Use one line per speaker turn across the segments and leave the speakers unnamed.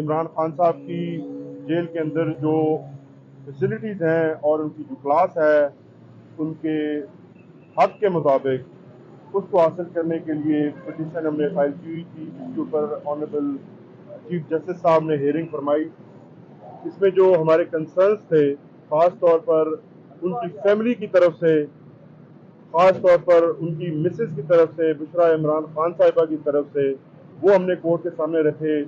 इमरान खान साहब की जेल के अंदर जो फैसिलिटीज़ हैं और उनकी जो क्लास है उनके हक के मुताबिक उसको हासिल करने के लिए पिटीशन हमने फाइल की हुई थी, जिसके ऊपर ऑनरेबल चीफ जस्टिस साहब ने हियरिंग फरमाई। इसमें जो हमारे कंसर्न्स थे, ख़ास तौर पर उनकी फैमिली की तरफ से, ख़ास तौर पर उनकी मिसेस की तरफ से, बुशरा इमरान खान साहिबा की तरफ से, वो हमने कोर्ट के सामने रखे।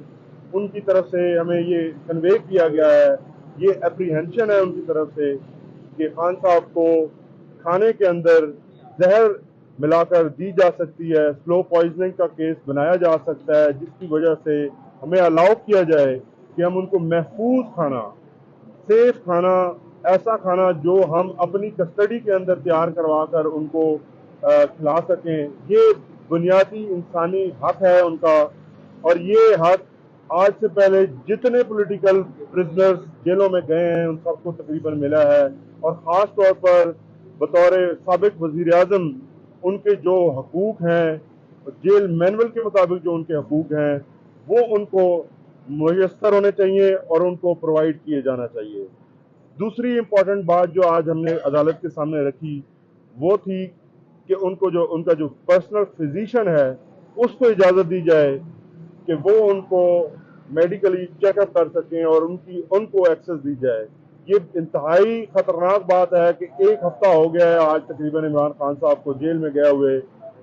उनकी तरफ से हमें ये कन्वे किया गया है, ये एप्रीहेंशन है उनकी तरफ से कि खान साहब को खाने के अंदर जहर मिलाकर दी जा सकती है, स्लो पॉइजनिंग का केस बनाया जा सकता है, जिसकी वजह से हमें अलाउ किया जाए कि हम उनको महफूज खाना, सेफ खाना, ऐसा खाना जो हम अपनी कस्टडी के अंदर तैयार करवा कर उनको खिला सकें। ये बुनियादी इंसानी हक है उनका, और ये हक आज से पहले जितने पॉलिटिकल प्रिजनर्स जेलों में गए हैं उन सबको तकरीबन मिला है। और ख़ास तौर पर बतौर साबिक वज़ीर आज़म उनके जो हकूक़ हैं, जेल मैनुअल के मुताबिक जो उनके हकूक़ हैं, वो उनको मुयस्सर होने चाहिए और उनको प्रोवाइड किए जाना चाहिए। दूसरी इम्पॉर्टेंट बात जो आज हमने अदालत के सामने रखी वो थी कि उनका जो पर्सनल फिजिशियन है उसको इजाज़त दी जाए कि वो उनको मेडिकली चेकअप कर सकें और उनको एक्सेस दी जाए। ये इंतहाई ख़तरनाक बात है कि एक हफ्ता हो गया है आज तकरीबन इमरान खान साहब को जेल में गए हुए,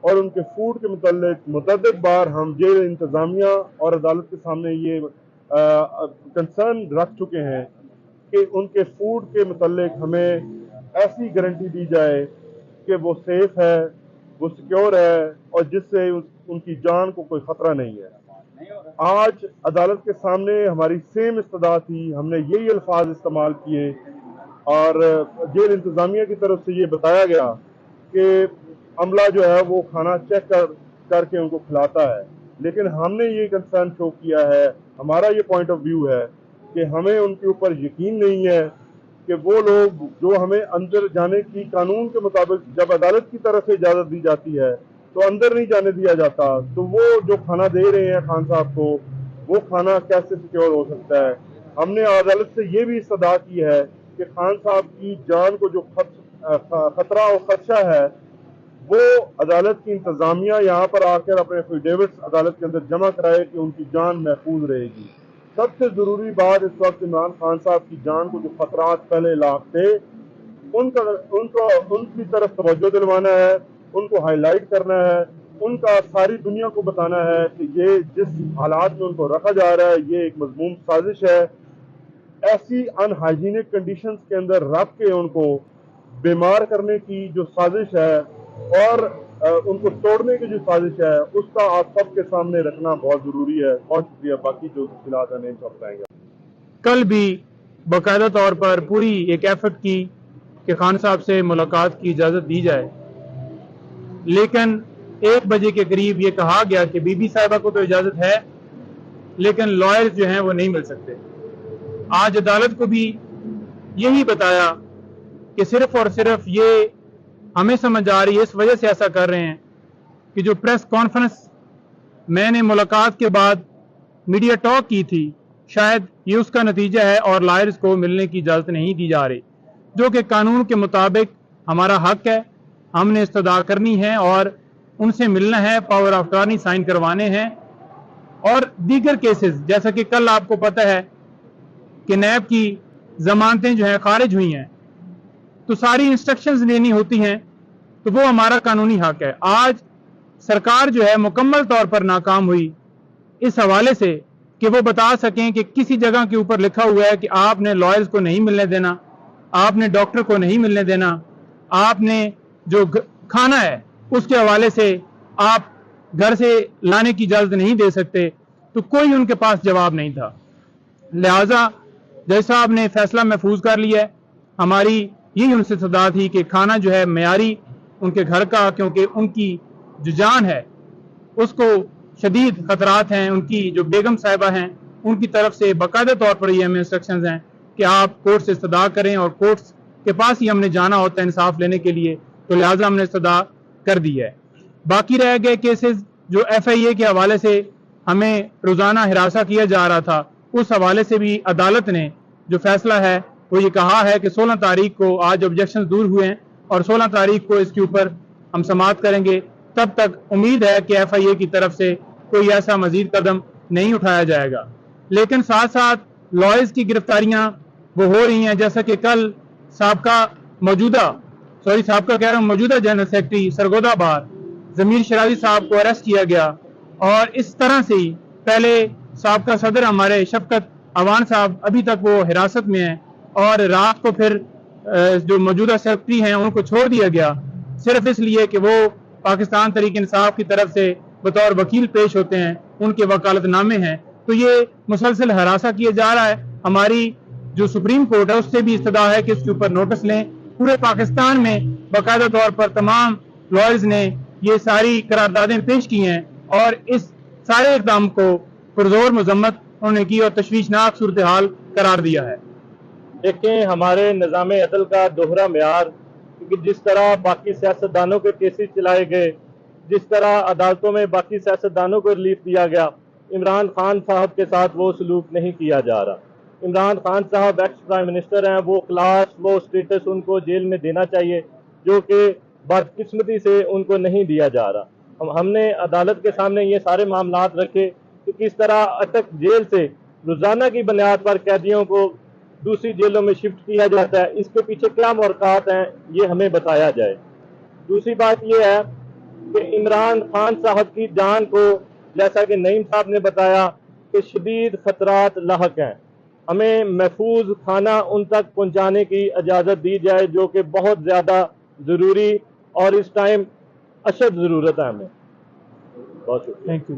और उनके फूड के मुतल्लिक मुतअद्दिद बार हम जेल इंतज़ामिया और अदालत के सामने ये कंसर्न रख चुके हैं कि उनके फूड के मुतल्लिक हमें ऐसी गारंटी दी जाए कि वो सेफ है, वो सिक्योर है और जिससे उनकी जान को कोई ख़तरा नहीं है। आज अदालत के सामने हमारी सेम इस्तदा थी, हमने यही अल्फाज इस्तेमाल किए और जेल इंतज़ामिया की तरफ से ये बताया गया कि अमला जो है वो खाना चेक करके उनको खिलाता है, लेकिन हमने ये कंसर्न शो किया है, हमारा ये पॉइंट ऑफ व्यू है कि हमें उनके ऊपर यकीन नहीं है कि वो लोग जो हमें अंदर जाने की कानून के मुताबिक जब अदालत की तरफ से इजाज़त दी जाती है तो अंदर नहीं जाने दिया जाता, तो वो जो खाना दे रहे हैं खान साहब को, वो खाना कैसे सिक्योर हो सकता है। हमने अदालत से ये भी इस्तदा की है कि खान साहब की जान को जो खतरा और खदशा है वो अदालत की इंतज़ामिया यहाँ पर आकर अपने एफिडेविट्स अदालत के अंदर जमा कराए कि उनकी जान महफूज रहेगी। सबसे ज़रूरी बात इस वक्त इमरान खान साहब की जान को जो खतरात पहले लाख थे उनकी तरफ तवज्जो दिलवाना है, उनको हाईलाइट करना है, उनका सारी दुनिया को बताना है कि ये जिस हालात में उनको रखा जा रहा है ये एक मज़मूम साजिश है। ऐसी अनहाइजीनिक कंडीशंस के अंदर रख के उनको बीमार करने की जो साजिश है और उनको तोड़ने की जो साजिश है उसका आप सबके सामने रखना बहुत ज़रूरी है। बहुत शुक्रिया। बाकी जो तफसीलात हैं सब बताएंगे।
कल भी बाकायदा तौर पर पूरी एक एफर्ट की कि खान साहब से मुलाकात की इजाज़त दी जाए, लेकिन 1 बजे के करीब ये कहा गया कि बीबी साहिबा को तो इजाज़त है लेकिन लॉयर्स जो हैं वो नहीं मिल सकते। आज अदालत को भी यही बताया कि सिर्फ और सिर्फ ये हमें समझ आ रही है, इस वजह से ऐसा कर रहे हैं कि जो प्रेस कॉन्फ्रेंस मैंने मुलाकात के बाद मीडिया टॉक की थी शायद ये उसका नतीजा है और लॉयर्स को मिलने की इजाज़त नहीं दी जा रही, जो कि कानून के मुताबिक हमारा हक है, हमने इस्तदा करनी है और उनसे मिलना है, पावर ऑफ अटॉर्नी साइन करवाने हैं। और दीगर केसेस जैसा कि कल आपको पता है कि नैब की जमानतें जो हैं खारिज हुई हैं, तो सारी इंस्ट्रक्शंस लेनी होती हैं, तो वो हमारा कानूनी हक है। आज सरकार जो है मुकम्मल तौर पर नाकाम हुई इस हवाले से कि वो बता सकें कि किसी जगह के ऊपर लिखा हुआ है कि आपने लॉयर्स को नहीं मिलने देना, आपने डॉक्टर को नहीं मिलने देना, आपने जो खाना है उसके हवाले से आप घर से लाने की इजाज़त नहीं दे सकते, तो कोई उनके पास जवाब नहीं था। लिहाजा जज साहब ने फैसला महफूज कर लिया है। हमारी यही उनसे सदा थी कि खाना जो है मयारी उनके घर का, क्योंकि उनकी जो जान है उसको शदीद खतरात हैं। उनकी जो बेगम साहिबा हैं उनकी तरफ से बाकायदा तौर पर ये हमें इंस्ट्रक्शंस हैं कि आप कोर्ट से इस्तदा करें और कोर्ट्स के पास ही हमने जाना होता है इंसाफ लेने के लिए, तो लिहाजा हमने इस्तदा कर दी है। बाकी रह गए केसेस जो FIA के हवाले से हमें रोज़ाना हिरासा किया जा रहा था, उस हवाले से भी अदालत ने जो फैसला है वो ये कहा है कि 16 तारीख को आज ऑब्जेक्शन दूर हुए हैं और 16 तारीख को इसके ऊपर हम समाअत करेंगे। तब तक उम्मीद है कि FIA की तरफ से कोई ऐसा मजीद कदम नहीं उठाया जाएगा। लेकिन साथ साथ लॉयर्स की गिरफ्तारियां वो हो रही हैं, जैसा कि कल मौजूदा जनरल सेक्रेटरी सरगोदा बार जमीर शराजी साहब को अरेस्ट किया गया और इस तरह से ही पहले साबका सदर हमारे शफकत अवान साहब अभी तक वो हिरासत में हैं और रात को फिर जो मौजूदा सेक्रेटरी हैं उनको छोड़ दिया गया सिर्फ इसलिए कि वो पाकिस्तान तहरीक इंसाफ की तरफ से बतौर वकील पेश होते हैं, उनके वकालतनामे हैं। तो ये मुसलसल हरासा किया जा रहा है। हमारी जो सुप्रीम कोर्ट है उससे भी इस्तदा है कि इसके ऊपर नोटिस लें। पूरे पाकिस्तान में बाकायदा तौर पर तमाम लॉयर्स ने ये सारी करारदादें पेश की हैं और इस सारे इक़दाम को पुरजोर मजम्मत उन्होंने की और तशवीशनाक सूरत हाल करार दिया है।
देखें, हमारे निज़ाम अदल का दोहरा मेयार कि जिस तरह बाकी सियासतदानों के केसेस चलाए गए, जिस तरह अदालतों में बाकी सियासतदानों को रिलीफ दिया गया, इमरान खान साहब के साथ वो सलूक नहीं किया जा रहा। इमरान खान साहब एक्स प्राइम मिनिस्टर हैं, वो क्लास वो स्टेटस उनको जेल में देना चाहिए जो कि बदकिस्मती से उनको नहीं दिया जा रहा। हमने अदालत के सामने ये सारे मामलात रखे कि किस तरह अटक जेल से रोज़ाना की बुनियाद पर कैदियों को दूसरी जेलों में शिफ्ट किया जाता है, इसके पीछे क्या मुहरक़ात हैं ये हमें बताया जाए। दूसरी बात ये है कि इमरान खान साहब की जान को, जैसा कि नईम साहब ने बताया, कि शदीद खतरात लाहक हैं। हमें महफूज खाना उन तक पहुंचाने की इजाज़त दी जाए जो कि बहुत ज़्यादा ज़रूरी और इस टाइम अशद ज़रूरत है हमें। बहुत शुक्रिया।
Thank you.